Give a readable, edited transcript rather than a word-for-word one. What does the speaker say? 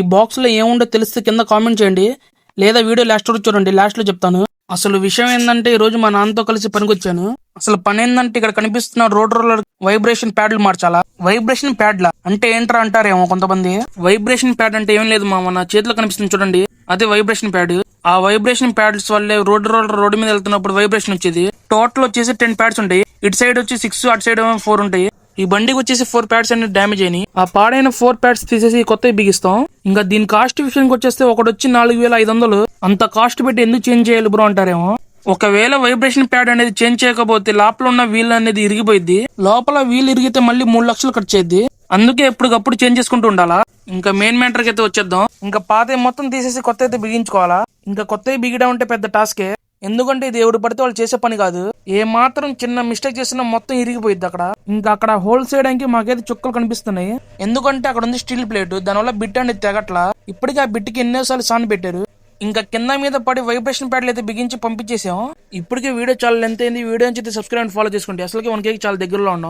ఈ బాక్స్ లో ఏముండో తెలిస్తే కింద కామెంట్ చేయండి, లేదా వీడియో లాస్ట్ వరకు చూడండి, లాస్ట్ లో చెప్తాను. అసలు విషయం ఏంటంటే ఈ రోజు మా నాన్నతో కలిసి పనికొచ్చాను. అసలు పని ఏంటంటే ఇక్కడ కనిపిస్తున్న రోడ్ రోలర్ వైబ్రేషన్ ప్యాడ్లు మార్చాలా. వైబ్రేషన్ ప్యాడ్లా అంటే ఏంట్రా అంటారేమో కొంతమంది. వైబ్రేషన్ ప్యాడ్ అంటే ఏం లేదు మామ, నా చేతిలో కనిపిస్తుంది చూడండి, అదే వైబ్రేషన్ ప్యాడ్. ఆ వైబ్రేషన్ ప్యాడ్స్ వల్లే రోడ్డు మీద వెళ్తున్నప్పుడు వైబ్రేషన్ వచ్చేది. టోటల్ వచ్చేసి 10 ప్యాడ్స్ ఉంటాయి. ఇటు సైడ్ వచ్చి 6, అటు సైడ్ 4 ఉంటాయి. ఈ బండికి వచ్చేసి 4 ప్యాడ్స్ అనేది డ్యామేజ్ అయినాయి. ఆ పాడైన 4 ప్యాడ్స్ తీసేసి కొత్తవి బిగిస్తాం. ఇంకా దీని కాస్ట్ విషయానికి వచ్చేస్తే ఒకటి వచ్చి 4500. అంత కాస్ట్ పెట్టి ఎందుకు చేంజ్ చేయాలి బ్రో అంటారేమో. ఒకవేళ వైబ్రేషన్ ప్యాడ్ అనేది చేంజ్ చేయకపోతే లోపల ఉన్న వీల్ అనేది ఇరిగిపోయింది. లోపల వీల్ ఇరిగితే మళ్ళీ 3 లక్షలు ఖర్చు అయ్యింది. అందుకే ఎప్పటికప్పుడు చేంజ్ చేసుకుంటూ ఉండాలా. ఇంకా మెయిన్ మ్యాటర్ అయితే వచ్చేద్దాం. ఇంకా పాత మొత్తం తీసేసి కొత్త అయితే బిగించుకోవాలా. ఇంకా కొత్తవి బిగిడం అంటే పెద్ద టాస్కే, ఎందుకంటే ఇది ఎవడు పడితే వాళ్ళు చేసే పని కాదు. ఏ మాత్రం చిన్న మిస్టేక్ చేసినా మొత్తం ఇరిగిపోయింది అక్కడ. ఇంకా అక్కడ హోల్స్ చేయడానికి మాకైతే చుక్కలు కనిపిస్తున్నాయి, ఎందుకంటే అక్కడ ఉంది స్టీల్ ప్లేట్, దానివల్ల బిట్ అనేది తెగట్లా. ఇప్పటికీ ఆ బిట్కి ఎన్నోసార్లు సాన్ పెట్టారు. ఇంకా కింద మీద పడి వైబ్రేషన్ ప్యాడ్లు అయితే బిగించి పంపించేసాం. ఇప్పటికే వీడియో చాలా లెంత్ అయింది. వీడియో నుంచి సబ్స్క్రైబ్ అండ్ ఫాలో చేసుకోండి, అసలుకి 1K చాలా దగ్గరలో ఉన్నాం.